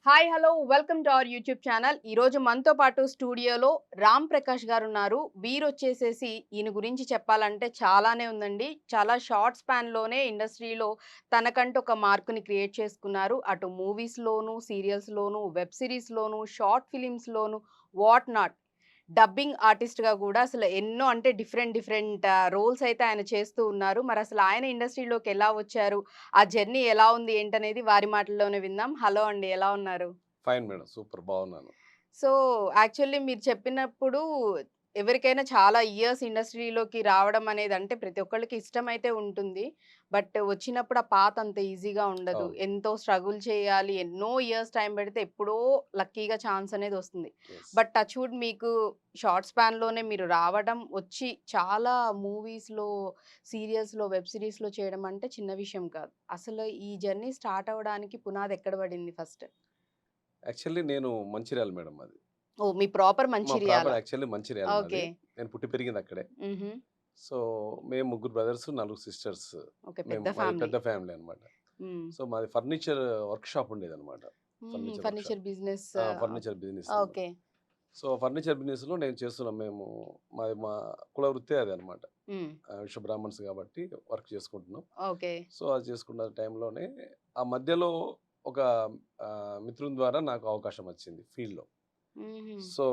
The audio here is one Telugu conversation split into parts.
Hi hello welcome to our YouTube channel. ఈరోజు మనతో పాటు స్టూడియోలో రామ్ ప్రకాష్ గారు ఉన్నారు. వీరొచ్చేసేసి ఈయన గురించి చెప్పాలంటే చాలానే ఉందండి. చాలా షార్ట్ స్పాన్‌లోనే ఇండస్ట్రీలో తనకంటూ ఒక మార్క్‌ని క్రియేట్ చేసుకున్నారు. అటు మూవీస్‌లోను, సీరియల్స్‌లోను, వెబ్ సీరీస్‌లోను, షార్ట్ ఫిల్మ్స్‌లోను వాట్ నాట్. డబ్బింగ్ ఆర్టిస్ట్‌గా గూడా అసలు ఎన్నో అంటే డిఫరెంట్ రోల్స్ అయితే ఆయన చేస్తూ ఉన్నారు. మరసలు ఆయన ఇండస్ట్రీలోకి ఎలా వచ్చారు? ఆ జర్నీ ఎలా ఉంది ఏంటనేది వారి మాటల్లోనే విందాం. హలో అండి. ఎలా ఉన్నారు? Fine madam. సూపర్ బాగున్నాను. సో, యాక్చువల్లీ మీరు చెప్పినప్పుడు ఎవరికైనా చాలా ఇయర్స్ ఇండస్ట్రీలోకి రావడం అనేది అంటే ప్రతి ఒక్కళ్ళకి ఇష్టమైతే ఉంటుంది. బట్ వచ్చినప్పుడు ఆ పాత్ అంత ఈజీగా ఉండదు. అవును. ఎంతో స్ట్రగుల్ చేయాలి. ఎన్నో ఇయర్స్ టైం పెడితే ఎప్పుడో లక్కీగా ఛాన్స్ అనేది వస్తుంది. యెస్. బట్ టచ్ వుడ్ మీకు షార్ట్ స్పాన్‌లోనే మీరు రావడం, వచ్చి చాలా మూవీస్‌లో, సీరియల్స్‌లో, వెబ్ సీరీస్‌లో చేయడం అంటే చిన్న విషయం కాదు. అసలు ఈ జర్నీ స్టార్ట్ అవ్వడానికి పునాది ఎక్కడ పడింది ఫస్ట్? యాక్చువల్లీ నేను మంచిర్యాల మేడం మాది. ఓహ్! మీ ప్రాపర్ మా మంచిర్యాల. ప్రాపర్ యాక్చువల్లీ మంచిర్యాల మాది. ఓకే. నేను పుట్టి పెరిగిందక్కడే. హుహు. సో, మేము ముగ్గురు బ్రదర్స్, నలుగురు సిస్టర్స్. ఓకే. పెద్ద మాది ఫ్యామిలీ. పెద్ద ఫ్యామిలీ అన్నమాట. హ్మ్. సో, మాది ఫర్నిచర్ వర్క్ షాప్ ఉండేదన్నమాట. హుహు. Furniture work shop. Furniture business. Furniture business అన్నమాట. ఓకే. సో, ఫర్నిచర్ బిజినెస్‌లో నేను చేస్తున్నాం మేము. మా కుల వృత్తే అదన్నమాట. హ్మ్. విశ్వ బ్రాహ్మణ్స్ కాబట్టి వర్క్ చేసుకుంటున్నాం. ఓకే. సో, అది చేసుకున్న టైంలోనే ఆ మధ్యలో ఒక మిత్రుని ద్వారా నాకు అవకాశం వచ్చింది ఫీల్డ్‌లో. హుహు. సో,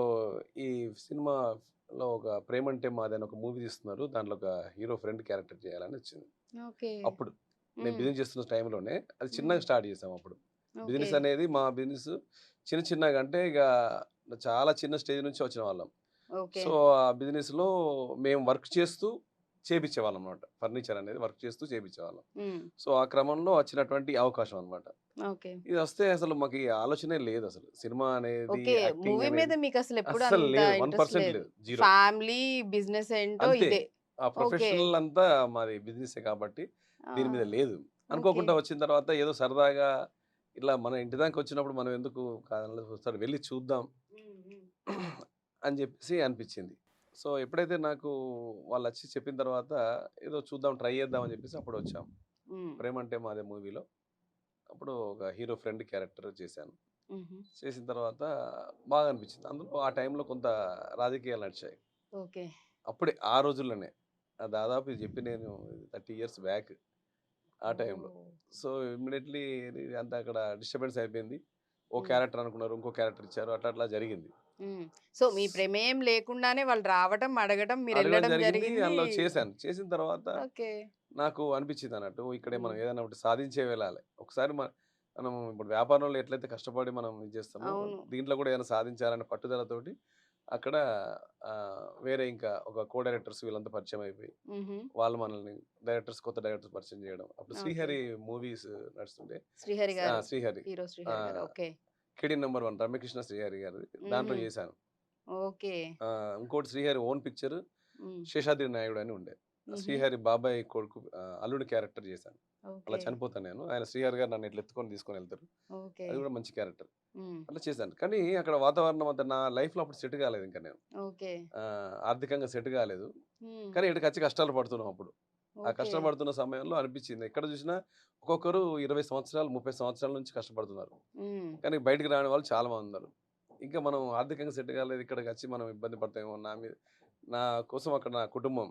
ఈ సినిమాలో ఒక 'ప్రేమంటే మాది' అని ఒక మూవీ తీస్తున్నారు. దాంట్లో ఒక హీరో ఫ్రెండ్ క్యారెక్టర్ చేయాలని వచ్చింది. ఓకే. అప్పుడు నేను హ్మ్. బిజినెస్ చేస్తున్న టైంలోనే అది హ్మ్. చిన్నగా స్టార్ట్ చేసాం అప్పుడు. ఓకే. బిజినెస్ అనేది మా బిజినెస్ చిన్నగా అంటే ఇక చాలా చిన్న స్టేజ్ నుంచి వచ్చిన వాళ్ళం. ఓకే. సో, ఆ బిజినెస్‌లో మేము వర్క్ చేస్తూ చేపిచ్చేవాళ్ళం అన్నమాట. ఫర్నిచర్ అనేది వర్క్ చేస్తూ చేపిచ్చేవాళ్ళం. హ్మ్. సో, ఆ క్రమంలో వచ్చినటువంటి అవకాశం అన్నమాట. ఓకే. ఇదొస్తే అసలు మాకు ఈ ఆలోచనే లేదసలు. సినిమా అనేది, ఓకే. యాక్టింగ్ మూవీ మీద అనేది మీకసలెప్పుడు అస్సలు అంత లేదు. ఇంట్రెస్ట్ 1% లేదు. లేదు. జీరో. ఫ్యామిలీ, బిజినెస్ ఏంటో అంతే. ఇదే. ఆ ఓకే. ప్రొఫెషనల్ అంతా మాది బిజినెసే కాబట్టి ఆ! దీని మీద లేదు. ఓకే. అనుకోకుండా వచ్చిన తర్వాత ఏదో సరదాగా ఇట్లా మన ఇంటి దాకా వచ్చినప్పుడు మనం ఎందుకు కాదనలేదు ఒకసారి వెళ్లి చూద్దాం హ్మ్. హ్మ్. అని చెప్పేసి అనిపించింది. సో, ఎప్పుడైతే నాకు వాళ్ళొచ్చి చెప్పిన తర్వాత ఏదో చూద్దాం, ట్రై చేద్దాం అని చెప్పేసి అప్పుడొచ్చాం. హ్మ్. 'ప్రేమంటే మాదే' మూవీలో అప్పుడు ఒక హీరో ఫ్రెండ్ క్యారెక్టర్ చేశాను. హుహు. చేసిన తర్వాత బాగా అనిపించింది. అందులో ఆ టైంలో కొంత రాజకీయాలు నడిచాయి. ఓకే. అప్పుడే ఆ రోజుల్లోనే. దాదాపు ఇది చెప్పి నేను 30 ఇయర్స్ బ్యాక్ ఆ టైంలో. ఓహ్! సో, ఇమ్మీడియేట్‌లీ అంతా అక్కడ డిస్టర్బెన్స్ అయిపోయింది. ఓ హ్మ్. క్యారెక్టర్ అనుకున్నారు. ఇంకో క్యారెక్టర్ ఇచ్చారు. అట్లా జరిగింది. హ్మ్. సో, మీ స్ ప్రమేయం లేకుండానే వాళ్ళు రావటం, అడగటం, అడగడం మీరెళ్ళడం జరిగింది. జరిగింది. అందులో చేశాను. చేసిన తర్వాత ఓకే. నాకు అనిపించిందన్నట్టు ఇక్కడే మనం హ్మ్. ఏదైనా ఒకటి సాధించే వెళ్ళాలి. ఒకసారి మనం ఇప్పుడు వ్యాపారంలో ఎట్లయితే కష్టపడి మనం ఇది చేస్తామో, అవును. దీంట్లో కూడా ఏదైనా సాధించాలనే పట్టుదలతోటి అక్కడ వేరే ఇంకా ఒక కో డైరెక్టర్స్ వీళ్ళంతా పరిచయం అయిపోయి, హుహు. వాళ్ళు మనల్ని కొత్త డైరెక్టర్స్ పరిచయం చేయడం. అప్పుడు ఓకే. 'శ్రీహరి' మూవీస్ నడుస్తుండే. 'శ్రీహరి' గారు. 'శ్రీహరి' హీరో ఆ! 'శ్రీహరి' గారు. ఓకే. 'కిడి నంబర్ వన్' రమ్యకృష్ణ శ్రీహరి గారిది. దాంట్లో హుహు. చేశాను. ఓకే. ఇంకోటి 'శ్రీహరి' ఓన్ పిక్చర్ హ్మ్. 'శేషాద్రి నాయుడు' అని ఉండే. హుహు. 'శ్రీహరి' బాబాయ్ కొడుకు అల్లుడి క్యారెక్టర్ చేశాను. అలా ఓకే. చనిపోతాను నేను. ఆయన 'శ్రీహరి' గారు నన్ను ఇట్లా ఎత్తుకొని తీసుకొనెళ్తారు. ఓకే. అది కూడా మంచి క్యారెక్టర్. హ్మ్. అట్లా చేశాను. కానీ అక్కడ వాతావరణం అంతా నా లైఫ్‌లో అప్పుడు సెట్ కాలేదు ఇంక నేను. ఓకే. ఆర్థికంగా సెట్ కాలేదు. హ్మ్. కానీ ఈడకొచ్చి కష్టాలు పడుతున్నాం అప్పుడు. ఆ ఓకే. కష్టాలు పడుతున్న సమయంలో అనిపించింది. ఎక్కడ చూసినా ఒక్కొక్కరు 20 సంవత్సరాలు, 30 సంవత్సరాల నుంచి కష్టపడుతున్నారు. హ్మ్. కానీ బయటికి రాని వాళ్ళు చాలా మందున్నారు. ఇంకా మనం ఆర్థికంగా సెట్ కాలేదు. ఇక్కడికొచ్చి మనం ఇబ్బంది పడతామేమో నా కోసం అక్కడ నా కుటుంబం,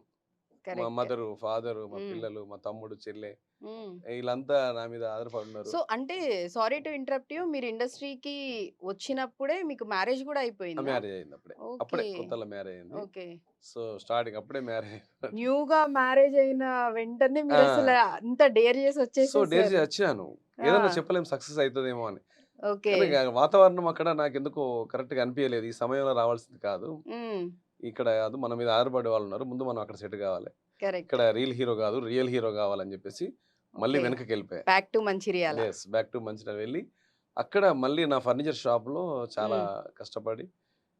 మా కరెక్ట్. మదరు, ఫాదరు, మా హ్మ్. పిల్లలు, మా తమ్ముడు, చెల్లె హ్మ్. ఈళ్ళంతా నా మీద ఆధారపడున్నారు. సో, అంటే సారీ టు ఇంటరప్ట్ యూ. మీరు ఇండస్ట్రీకి వచ్చినప్పుడే మీకు మ్యారేజ్ గూడా అయిపోయిందా? మ్యారేజ్ అయింది అప్పుడే. ఓకే. అప్పుడే కొత్తలో మ్యారేజ్ అయింది. ఓకే. సో, స్టార్టింగ్ అప్పుడే మ్యారేజ్ న్యూగా మ్యారేజ్ అయిన వెంటనే మీరసల ఆ! అంత డేర్ చేసి సో, డేర్ వచ్చేసేసారు. చేసి వచ్చాను. ఆ! ఏదన్నా చెప్పలేం సక్సెస్ అయితదేమో అని. ఓకే. కానీ వాతావరణం అక్కడ నాకెందుకో కరెక్ట్‌గా అనిపియలేదు. ఈ సమయంలో రావాల్సింది కాదు. హ్మ్. ఇక్కడ కాదు మన మీద ఆధారపడే వాళ్ళున్నారు. ముందు మనం అక్కడ సెట్ కావాలి. కరెక్ట్. ఇక్కడ రీల్ హీరో కాదు, రియల్ హీరో కావాలని చెప్పేసి మళ్ళీ ఓకే. వెనక్కికెళ్ళిపోయా. Back to Mancherial. Back to Mancherial వెళ్ళి, అక్కడ మళ్ళీ నా ఫర్నిచర్ షాప్‌లో చాలా హ్మ్. కష్టపడి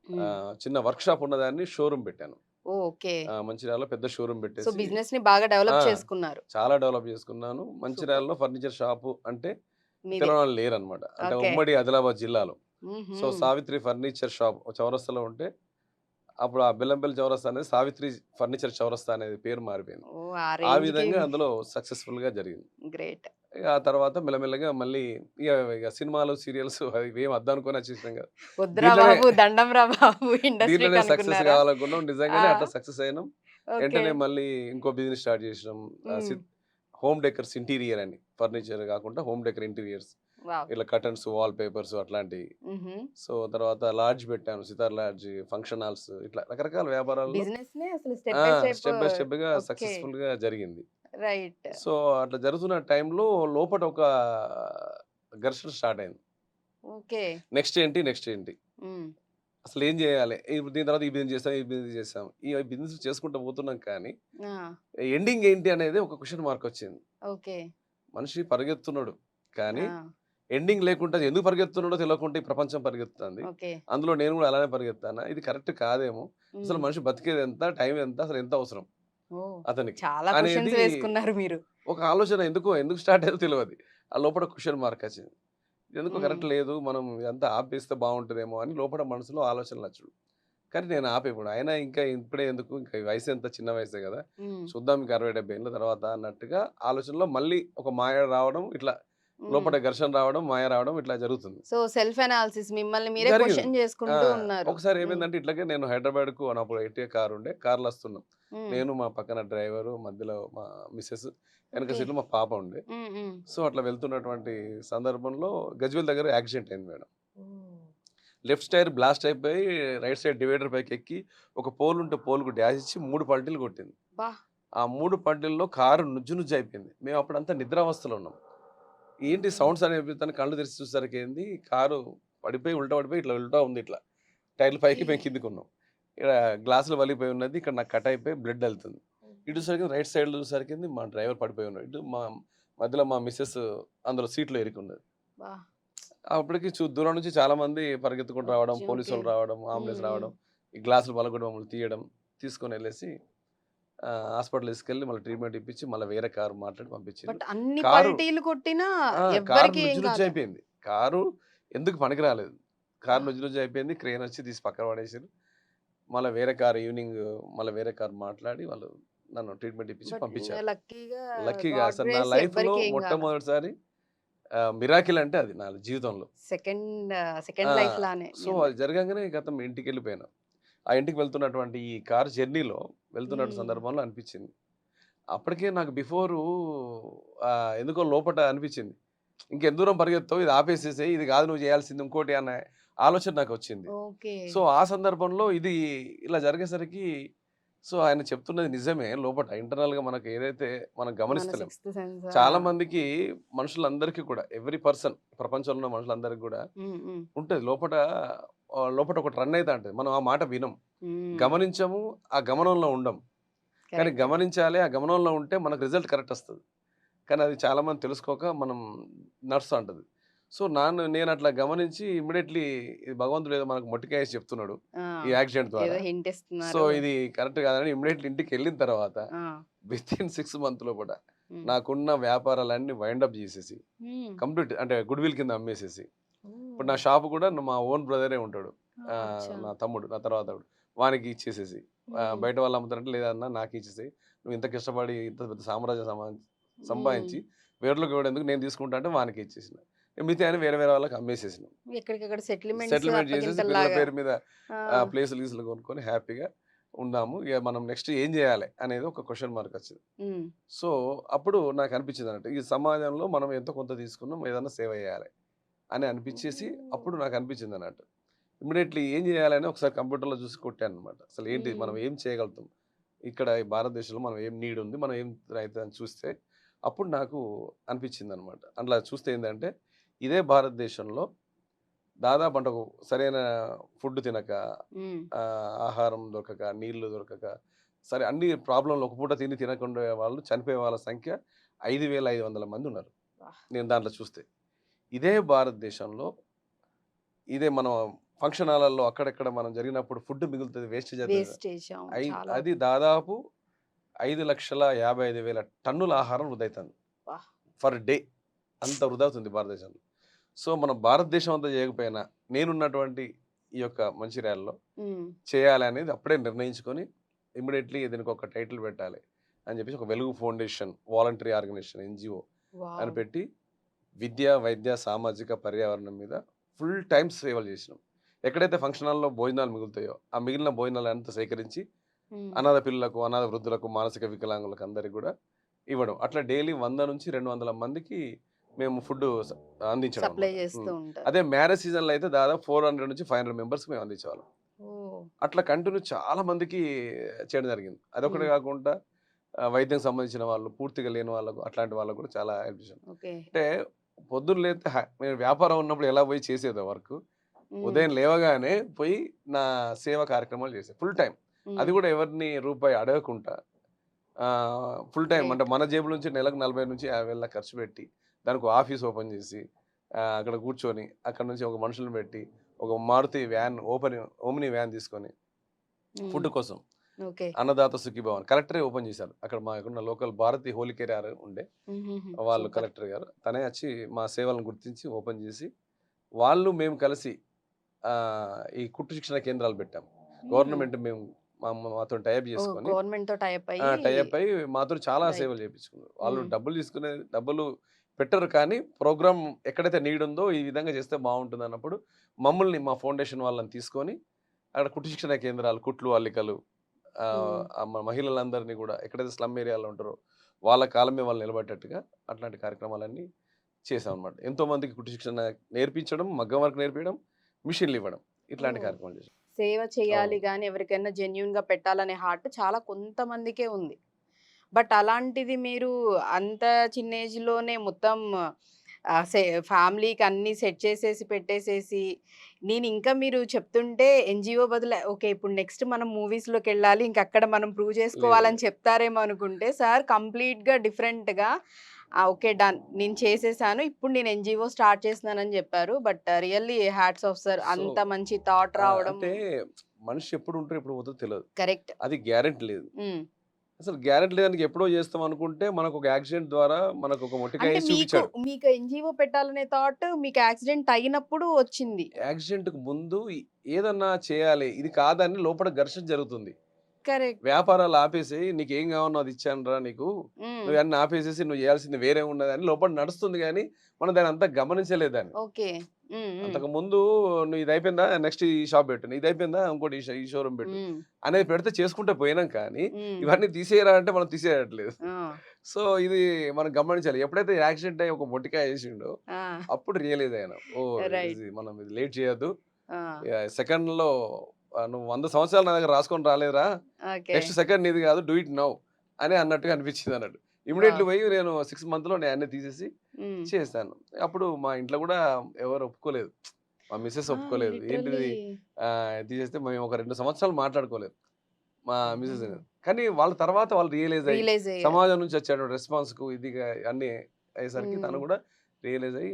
హ్మ్. చిన్న వర్క్ షాప్ ఉన్నదాన్ని షోరూమ్ పెట్టాను. ఓకే. మంచిర్యాలలో పెద్ద షోరూమ్ సో, పెట్టేసి బిజినెస్‌ని బాగా ఆ! డెవలప్ చేసుకున్నారు. చాలా డెవలప్ చేసుకున్నాను. సూపర్. మంచిర్యాలలో ఫర్నిచర్ షాపు అంటే మీదే. తెలవనోళ్ళు లేరనమాట. అంటే ఓకే. ఉమ్మడి ఆదిలాబాద్ జిల్లాలో. హుహు. సో, సావిత్రి ఫర్నిచర్ షాప్ చౌరస్తాలో ఉంటే, అప్పుడు ఆ బెల్లంపల్లి చౌరస్తా అనేది సావిత్రి ఫర్నిచర్ చౌరస్తా అనేది పేరు మారిపోయింది. ఓహ్! ఆ ఆ రేంజ్‌కి విధంగా అందులో సక్సెస్‌ఫుల్‌గా జరిగింది. గ్రేట్. ఇక ఆ తర్వాత మెల్లమెల్లగా మళ్ళీ ఇక ఇక సినిమాలు, సీరియల్స్ అవి ఇవేం వద్దనుకోని వచ్చేసినాం కదా! వద్దురా దీంట్లోనే బాబు! దండం రా బాబు! ఇండస్ట్రీకి దీంట్లోనే సక్సెస్ అనుకున్నారా? కావాలనుకున్నాం. ఆ! నిజంగానే అట్లా సక్సెస్ అయినాం. ఓకే. వెంటనే మళ్ళీ ఇంకో బిజినెస్ స్టార్ట్ చేసినాం. ఆహ్, హ్మ్. సి హోమ్ డెకర్స్ ఇంటీరియర్ అని. ఫర్నిచర్ కాకుండా హోమ్ డెకర్ ఇంటీరియర్స్. వావ్! ఇట్లా కర్టన్స్, వాల్ పేపర్స్ అట్లాంటివి. హుహు. సో, తర్వాత లాడ్జ్ పెట్టాను. సితార్ లాడ్జ్, ఫంక్షన్ హాల్స్ ఇట్లా రకరకాల వ్యాపారాల్లో బిజినెస్‌నే అసలు ఆ! స్టెప్ స్టెప్ బై స్టెప్‌గా ఓకే. సక్సెస్‌ఫుల్‌గా జరిగింది. రైట్. సో, అట్లా జరుగుతున్న టైంలో లోపట ఒక ఘర్షణ స్టార్ట్ అయింది. ఓకే. నెక్స్ట్ ఏంటి? నెక్స్ట్ ఏంటి? హ్మ్. అసలేం జేయాలి? ఇప్పుడు దీని తర్వాత ఈ బిజినెస్ చేసాం, ఈ బిజినెస్ చేసాం. ఈ బిజినెస్ చేసుకుంటూ పోతున్నాం కానీ, ఆ! ఎండింగ్ ఏంటి అనేది ఒక క్వెషన్ మార్క్ వచ్చింది. ఓకే. మనిషి పరిగెత్తున్నాడు. కానీ, ఆ! ఎండింగ్ లేకుండా ఎందుకు పరిగెత్తున్నాడో తెలవకుండా ఈ ప్రపంచం పరిగెత్తుతుంది. ఓకే. అందులో నేను కూడా అలానే పరిగెత్తానా? ఇది కరెక్ట్ కాదేమో! అసలు హ్మ్. మనిషి బతికేదెంత? టైం ఎంత? అసలు ఎంత అవసరం ఓహ్! అతనికి? చాలా అనేది క్వెషన్స్ వేసుకున్నారు మీరు. ఒక ఆలోచన ఎందుకు స్టార్ట్ అయ్యేదో తెలవది. ఆ లోపల క్వెషన్ మార్క్ వచ్చింది. ఎందుకో హ్మ్. కరెక్ట్ లేదు. మనం ఇదంతా ఆపేస్తే బావుంటదేమో అని లోపల మనసులో ఆలోచనలొచ్చుడు. కానీ నేను ఆపేయకుండా అయినా ఇంకా ఇప్పుడే ఎందుకు ఇంకా ఈ వయసెంత చిన్న వయసే గదా! హ్మ్. చూద్దాం ఇంక 60, 70 ఏళ్ల తర్వాత అన్నట్టుగా ఆలోచనలో మళ్ళీ ఒక మాయ రావడం, ఇట్లా హ్మ్. లోపట ఘర్షణ రావడం, మాయ రావడం ఇట్లా జరుగుతుంది. సో, సెల్ఫ్ అనాలిసిస్ మిమ్మల్ని మీరే జరిగింది. క్వెషన్ ఆ! చేసుకుంటూ ఉన్నారు. ఒకసారి హ్మ్. ఏమైందంటే ఇట్లాగే నేను హైదరాబాద్‌కు అప్పుడు ఎర్టిగా కారుండే. కార్‌లో వస్తున్నాం. హ్మ్. నేను మా పక్కన డ్రైవరు, మధ్యలో మా మిసెస్, వెనక ఓకే. సీట్‌లో మా పాప ఉండే. హ్మ్. హ్మ్. సో, అట్లా వెళ్తున్నటువంటి సందర్భంలో గజ్వేల్ దగ్గర యాక్సిడెంట్ అయింది మేడం. ఓహ్! లెఫ్ట్ టైర్ బ్లాస్ట్ అయిపోయి రైట్ సైడ్ డివైడర్ పైకెక్కి ఒక పోల్ ఉంటే పోల్‌కు డాష్ ఇచ్చి 3 పల్టీలు కొట్టింది. అబ్బా! ఆ 3 పల్టీల్లో కారు నుజ్జు నుజ్జు అయిపోయింది. మేము అప్పుడంతా నిద్రావస్థలో ఉన్నాం. ఏంటి ఓహ్! సౌండ్స్ అనేవి వినిపిత్తన్నాయి కళ్ళు తెరిచి చూసేసరికి ఏంది కారు పడిపోయి ఉల్టా పడిపోయి ఇట్లా ఉల్టా ఉంది ఇట్లా. టైర్‌లు పైకి ఓకే. మేము కిందకున్నాం. ఇక్కడ గ్లాసులు పలిగిపోయి ఉన్నది. ఇక్కడ నాకు కట్ అయిపోయి బ్లడ్ ఎళ్తుంది. ఇటు ఓహో! చూసేసరికి రైట్ సైడ్‌లో చూసేసరికి మా డ్రైవర్ పడిపోయి ఉన్నాడు. ఇటు మా మధ్యలో మా మిసెస్ అందులో సీట్‌లో ఇరుక్కున్నది. అబ్బా! అప్పటికి దూరం నుంచి చాలామంది పరిగెత్తుకుంటూ రావడం, వచ్చి ఓకే. పోలీసోళ్ళు రావడం, హ్మ్. అంబులెన్స్ హ్మ్. రావడం, ఈ గ్లాసులు పలగొట్టి మమ్మల్ని తీయడం, తీసుకొనెళ్ళేసి హాస్పిటల్ తీసుకెళ్ళి మళ్ళీ ట్రీట్మెంట్ ఇప్పించి, మళ్ళీ వేరే కారు మాట్లాడి పంపించిర్రు. బట్ అన్ని కారు పల్టీలు కొట్టినా కారు ఎవ్వరికీ ఏం నుజ్జు నుజ్జు కాలే. అయిపోయింది. కారు ఎందుకు పనికి రాలేదు. కారు అబ్బా! నుజ్జు నుజ్జు అయిపోయింది. క్రేన్ వచ్చి తీసి పక్కన పడేసిర్రు. మళ్ళా వేరే కారు ఈవినింగ్ మళ్ళా వేరే కారు మాట్లాడి వాళ్ళు నన్ను ట్రీట్మెంట్ ఇప్పించి బట్ ఇంగ పంపించారు. లక్కీగా లక్కీగా గాడ్ అసలు నా గ్రేస్ లైఫ్‌లో ఎవ్వరికీ ఏం గాల. మొట్టమొదటిసారి మిరాకిల్ అంటే అది నా జీవితంలో. సెకండ్ ఆ! సెకండ్ లైఫ్ లానే మీ సో, అది అందరికి. జరగంగానే గతం ఇంటికెళ్ళిపోయాను. ఆ ఇంటికి వెళ్తున్నటువంటి ఈ కారు జర్నీలో వెళ్తున్న హ్మ్. సందర్భంలో అనిపించింది. అప్పటికే నాకు బిఫోరు ఎందుకో లోపట అనిపించింది. ఇంకెంత దూరం పరిగెత్తావు ఇది ఆపేసేసేయి. ఇది కాదు నువ్వు చేయాల్సింది ఇంకోటి అనే ఆలోచన నాకొచ్చింది. ఓకే. సో, ఆ సందర్భంలో ఇది ఇలా జరిగేసరికి సో, ఆయన చెప్తున్నది నిజమే లోపట ఇంటర్నల్‌గా మనకు ఏదైతే మనం మన గమనిస్తలేం. Sixth sense. ఆ! చాలా మందికి మనుషులందరికీ కూడా ఎవ్రి పర్సన్ ప్రపంచంలో ఉన్న మనుషులందరికి గూడా హ్మ్. హ్మ్. ఉంటది. లోపట ఒకటి రన్ అయితా ఉంటది. మనం ఆ మాట వినం. హ్మ్. గమనించము. ఆ గమనంలో ఉండం. కానీ కరెక్ట్. గమనించాలి. ఆ గమనంలో ఉంటే మనకు రిజల్ట్ కరెక్ట్ ఒస్తది. కానీ అది చాలామంది తెలుసుకోక మనం నడుస్తా ఉంటది. సో, నేనట్లా గమనించి ఇమ్మీడియేట్‌లీ ఇది భగవంతుడు ఏదో మనకు మొట్టికాయేసి చెప్తున్నాడు. ఆ! ఈ యాక్సిడెంట్ ద్వారా. ఏదో హింట్ సో, ఇస్తున్నారు. ఇది కరెక్ట్ కాదని ఇమ్మీడియేట్‌లీ ఇంటికెళ్ళిన తర్వాత ఆ! వితిన్ 6 మంత్ లోపట హ్మ్. నాకున్న వ్యాపారాలన్నీ వైండ్ అప్ జేసేసి హ్మ్. కంప్లీట్ అంటే గుడ్‌విల్ కింద అమ్మేసేసి ఇప్పుడు నా ఓహ్! షాప్ కూడా మా ఓన్ బ్రదరే ఉంటాడు. ఓహ్! అచ్చా! నా తమ్ముడు నా తర్వాత వాడు. వానికి ఇచ్చేసేసి హ్మ్. బయట వాళ్ళు అమ్ముతారంటే లేదన్నా నాకిచ్చేసేయి. నువ్వు ఇంత కష్టపడి ఇంత పెద్ద సామ్రాజ్యం హ్మ్. సంపాదించి వేరోళ్ళకి ఇవ్వడం ఎందుకు నేను తీసుకుంటా అంటే వానికి ఇచ్చేసిన. మిగతాయన్ని వేరే వేరే వాళ్ళకి అమ్మేసేసినాం. ఎక్కడికక్కడ సెటిల్‌మెంట్స్ సెటిల్‌మెంట్ చేసేసి పిల్లల అప్పగింతల్లాగా. పేరు మీద ఆ! ప్లేసులు గీసులు కొనుక్కొని హ్యాపీగా ఉందాము. ఇగ మనం నెక్స్ట్ ఏం జేయాలి అనేది ఒక క్వెషన్ మార్క్ వచ్చింది. హ్మ్. సో, అప్పుడు నాకనిపించిందన్నట్టు. ఈ సమాజంలో మనం ఎంతో కొంత తీసుకున్నాం. ఏదన్నా సేవ చేయాలి అని అనిపించేసి అప్పుడు ఓహ్! నాకనిపించిందన్నట్టు. ఇమ్మీడియేట్‌లీ ఏం చేయాలని ఒకసారి కంప్యూటర్‌లో చూసి కొట్టానన్నమాట. అసలు ఏంటి హ్మ్. మనం ఏం చేయగలుగుతాం? ఇక్కడ ఈ భారతదేశంలో మనం ఏం నీడ్ ఉంది? మనం ఏం అయితదని చూస్తే అప్పుడు నాకు అనిపించిందన్నమాట. అట్లా చూస్తే ఏందంటే ఇదే భారతదేశంలో దాదాపు అంటే ఒక సరైన ఫుడ్ తినక, హ్మ్. ఆహారం దొరకక, నీళ్లు దొరకక, సరే అన్ని ప్రాబ్లమ్‌లు ఒక పూట తినకుండా వాళ్ళు చనిపోయే వాళ్ళ సంఖ్య 5,500 మందున్నారు. వాహ్! నేను దాంట్లో చూస్తే. ఇదే భారతదేశంలో మనం ఫంక్షన్ హాల్లలో అక్కడక్కడ మనం జరిగినప్పుడు ఫుడ్ మిగులుతది వేస్టేజ్ అవుతది. వేస్టేజ్ అవును. చాలా అది అవుతుంది. దాదాపు 5,55,000 టన్నుల ఆహారం వృధా అయితంది. వాహ్! పర్ డే అంత వృధా అవుతుంది భారతదేశంలో. సో, మన భారతదేశం అంతా చేయకపోయినా నేనున్నటువంటి ఈ యొక్క మంచిర్యాలలో హ్మ్. చేయాలి అనేది అప్పుడే నిర్ణయించుకొని ఇమ్మీడియేట్‌లీ దీనికొక టైటిల్ పెట్టాలి అని చెప్పేసి ఒక వెలుగు ఫౌండేషన్ వాలంటరీ ఆర్గనైజేషన్ ఎన్‌జీఓ అని వావ్! పెట్టి విద్య, వైద్య, సామాజిక, పర్యావరణం మీద ఫుల్ టైమ్ సేవలు చేసినాం. ఎక్కడైతే ఫంక్షన్ హాల్‌లో భోజనాలు మిగులుతాయో, ఆ మిగిలిన భోజనాలంతా సేకరించి హ్మ్. అనాథ పిల్లలకు, అనాథ వృద్ధులకు, మానసిక వికలాంగులకు అందరికి గూడా ఇవ్వడం. అట్లా డైలీ 100-200 మందికి మేము ఫుడ్డు అందించడం సప్లై అన్నమాట. చేస్తూ ఉంటారు. అదే మ్యారేజ్ సీజన్‌లో అయితే దాదాపు 400-500 మెంబర్స్‌కి మేము అందించేవాళ్ళం. ఓహ్! అట్లా కంటిన్యూ చాలా మందికి చేయడం జరిగింది. అదొక్కటే హ్మ్. గాకుండా వైద్యం సంబంధించిన వాళ్ళు, పూర్తిగా లేని వాళ్ళకు అట్లాంటి వాళ్ళకు కూడా చాలా హెల్ప్ చేశాం. ఓకే. అంటే పొద్దున్న లేతే నేను వ్యాపారం ఉన్నప్పుడు ఎలా పోయి చేసేదో వర్కు, హ్మ్. ఉదయం లేవగానే పోయి నా సేవా కార్యక్రమాలు చేశా. Full time. అది హ్మ్. కూడా ఎవరిని రూపాయి అడగకుండా ఫుల్ టైమ్ అంటే గ్రేట్. మన జేబు నుంచి నెలకు 40,000-50,000 ఖర్చు పెట్టి, దానికో ఆఫీస్ ఓపెన్ చేసి, అక్కడ కూర్చొని, అక్కడి నుంచి ఒక మనుషుల్ని పెట్టి, ఒక మారుతి వ్యాన్ ఓమ్ని వ్యాన్ తీసుకొని హ్మ్. ఫుడ్ కోసం ఓకే. అన్నదాత సుఖీభవ అని కలెక్టరే ఓపెన్ చేశారు. అక్కడ మాకున్న లోకల్ భారతి హోలీ కేర్ ఉండే. హుహుహు. వాళ్ళు సూపర్. కలెక్టర్ గారు. తనే వచ్చి మా సేవలను గుర్తించి ఓపెన్ చేసి, మేము కలిసి ఈ కుట్టు శిక్షణ కేంద్రాలు పెట్టాం. హుహు. గవర్నమెంట్ మేము మాతోని టై అప్ ఓహ్! చేసుకొని గవర్నమెంట్‌తో టై అప్ అయ్యి టై అప్ అయ్యి మాతోని చాలా రైట్. సేవలు చేపించుకున్నారు. వాళ్ళు హ్మ్. డబ్బులు పెట్టరు కానీ, ప్రోగ్రామ్ ఎక్కడైతే నీడ్ ఉందో ఈ విధంగా చేస్తే బావుంటుందన్నప్పుడు మా ఫౌండేషన్ వాళ్ళని తీసుకొని అక్కడ కుట్టు శిక్షణ కేంద్రాలు, కుట్లు, అల్లికలు హ్మ్. మహిళలందరినీ గూడా ఎక్కడైతే స్లమ్ ఏరియాలో ఉంటారో వాళ్ళ కాళ్ళ మీద వాళ్ళు నిలబడేటట్టుగా అట్లాంటి కార్యక్రమాలన్నీ చేశామన్నమాట. ఎంతోమందికి కుట్టు శిక్షణ నేర్పించడం, మగ్గం వర్క్ నేర్పియడం, మిషన్‌లివ్వడం ఇట్లాంటి ఓహ్! కార్యక్రమాలు చేశాం. సేవ చేయాలి అవును. గాని, ఎవరికైనా జెన్యూన్‌గా పెట్టాలనే హార్ట్ చాలా కొంతమందికే ఉంది. బట్ అలాంటిది మీరు అంత చిన్న ఏజ్‌లోనే మొత్తం ఆహ్, సె ఫ్యామిలీకి అన్నీ సెట్ చేసేసి, పెట్టేసేసి, నేనింకా మీరు చెప్తుంటే ఎన్‌జీఓ బదులు ఓకే. ఇప్పుడు నెక్స్ట్ మనం మూవీస్‌లోకెళ్ళాలి. ఇంక అక్కడ మనం ప్రూవ్ లేదు చేసుకోవాలని లేదు. చెప్తారేమో అనుకుంటే, సార్ కంప్లీట్‌గా డిఫరెంట్‌గా ఓకే. డన్. నేను చేసేసాను. ఇప్పుడు నేను ఎన్‌జీఓ స్టార్ట్ చేస్తున్నానని జెప్పారు. But really hats off sir. So, అంత మంచి థాట్ రావడం అంటే మనిషి ఎప్పుడు ఉంటారో, ఎప్పుడు పోతారో తెలవదు. కరెక్ట్. అది గ్యారంటీ లేదు. హ్మ్. అసలు గ్యారంటీ లేదానికి ఎప్పుడో చేస్తాం అనుకుంటే, మనకొక యాక్సిడెంట్ ద్వారా మనకొక మొట్టికాయ అంటే ఏసి మీకు చూపిచ్చాడు. మీకు ఎన్‌జీఓ పెట్టాలనే థాట్ మీకు యాక్సిడెంట్ అయినప్పుడు వచ్చింది. యాక్సిడెంట్‌కి ముందు ఏదన్నా చేయాలి. ఇది కాదని లోపల ఘర్షణ జరుగుతుంది. కరెక్ట్. వ్యాపారాలు ఆపేసి నీకేం కావాలో అది ఇచ్చానురా నీకు. హ్మ్. నువ్వు ఇయన్నీ ఆపేసేసి నువ్వు చేయాల్సింది వేరే ఉన్నదని లోపల నడుస్తుంది గానీ, మనం దాన్నంతా గమనించలేదు దాన్ని. ఓకే. హ్మ్. హ్మ్. అంతకుముందు నువ్వు ఇదయిపోయిందా నెక్స్ట్ ఈ షాప్ పెట్టు. ఇదయిపోయిందా ఇంకోటి ఈ షోరూమ్ పెట్టు. హ్మ్. అనేది పెడితే చేసుకుంటూ పోయినాం కానీ, హ్మ్. ఇవన్నీ తీసేయరా అంటే మనం తీసేయట్లేదు. ఆ! సో, ఇది మనం గమనించాలి. ఎప్పుడైతే యాక్సిడెంట్ అయ్యి ఒక మొట్టికాయ ఏసిండో, ఆ! అప్పుడు రియలైజ్ అయినాం. ఓహ్! రైట్. మనం ఇది లేట్ చేయొద్దు. ఆ! సెకండ్‌లో నువ్వు 100 సంవత్సరాలు నా దగ్గర రాసుకొని రాలేదురా. ఓకే. నెక్స్ట్ సెకండ్ నీది కాదు. డూ ఇట్ నౌ అని అన్నట్టుగా అనిపించిందన్నట్టు. Immediately wow! పోయి నేను 6 మంత్‌లో నేను అన్నీ తీసేసి హ్మ్. చేశాను. అప్పుడు మా ఇంట్లో గూడా ఎవరు ఒప్పుకోలేదు. మా మిసెస్ ఆ! ఒప్పుకోలేదు. లిటరల్లీ ఏంటిది తీసేస్తే మేము ఒక 2 సంవత్సరాలు మాట్లాడుకోలేదు. మా మిసెస్ అయ్యయ్యో! కానీ వాళ్ళ తర్వాత వాళ్ళు రియలైజ్ అయ్యి, రియలైజ్ అయ్యారు. సమాజం నుంచి వచ్చే రెస్పాన్స్‌కు ఇదిగా అన్నీ అయ్యేసరికి హ్మ్. తను గూడా రియలైజ్ అయ్యి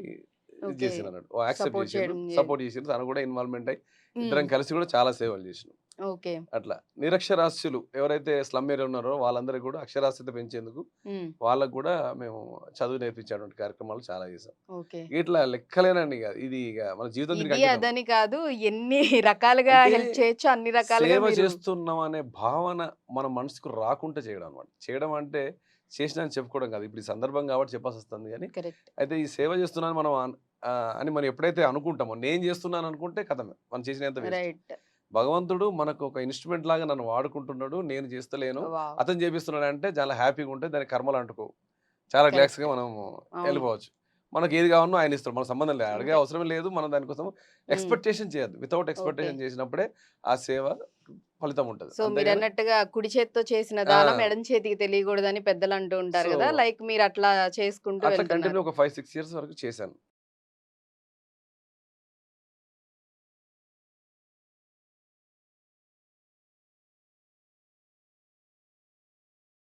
ఇది ఓకే. చేసిందన్నట్టు. యాక్సెప్ట్ సపోర్ట్ చేసిండ్రు. చేయడం సపోర్ట్ చేసిండ్రు. తను గూడా ఇన్వాల్వ్‌మెంట్ అయ్యి హ్మ్. ఇద్దరం కలిసి గూడా చాలా సేవలు చేసినాం. ఓకే. అట్లా. నిరక్షరాస్యులు ఎవరైతే స్లమ్ ఏరియా ఉన్నారో వాళ్ళందరికి గూడా అక్షరాస్యత పెంచేందుకు హ్మ్. వాళ్ళకి గూడా మేము చదువు నేర్పించేటువంటి కార్యక్రమాలు చాలా చేశాం. ఓకే. ఇట్లా లెక్కలేనన్ని ఇగ. ఇది ఇగ మన జీవితం దీనికి ఇది అంకితం. అదని కాదు. ఎన్ని రకాలుగా అంటే హెల్ప్ చేయొచ్చో అన్ని రకాలుగా సేవ మీరు చేస్తున్నాం అనే భావన మన మనసుకు రాకుంటే చేయడం అన్నమాట. చేయడం అంటే చేసినానని చెప్పుకోవడం కాదు. ఇప్పుడు ఈ సందర్భం కాబట్టి చెప్పాల్సొస్తుంది గానీ, కరెక్ట్. అయితే ఈ సేవ చేస్తున్నాను అని మనం ఎప్పుడైతే అనుకుంటామో, నేను చేస్తున్నాను అనుకుంటే ఖతమే. మనం చేసినంత వేస్ట్. రైట్. భగవంతుడు మనకు ఒక ఇన్‌స్ట్రుమెంట్ లాగా నన్ను వాడుకుంటున్నాడు. నేను చేస్తలేను. వావ్! అతను చేపిస్తున్నాడంటే చాలా హ్యాపీగా ఉంటే దానికి కర్మలు అంటుకోవు. చాలా రిలాక్స్‌గా కరెక్ట్. మనం అవును. ఎళ్ళిపోవచ్చు. మనకి ఏది కావాలనో ఆయన ఇస్తాడు. మనకు సంబంధం లేదు. అడిగే అంతే. అవసరమే లేదు. మనం దానికోసం హ్మ్. ఎక్స్‌పెక్టేషన్ చేయొద్దు. Without okay. ఎక్స్‌పెక్టేషన్ చేసినప్పుడే ఆ సేవ ఫలితం ఉంటది. సో, అంతేగాని మీరన్నట్టుగా కుడి చేత్తో చేసిన దానం ఆ! ఎడమ చేతికి తెలియకూడదని పెద్దలంటూ ఉంటారు సో, గదా! లైక్ మీరట్లా చేసుకుంటూ అట్లా కంటిన్యూ వెళ్తున్నారు. ఒక 5, 6 ఇయర్స్ వరకు చేశాను.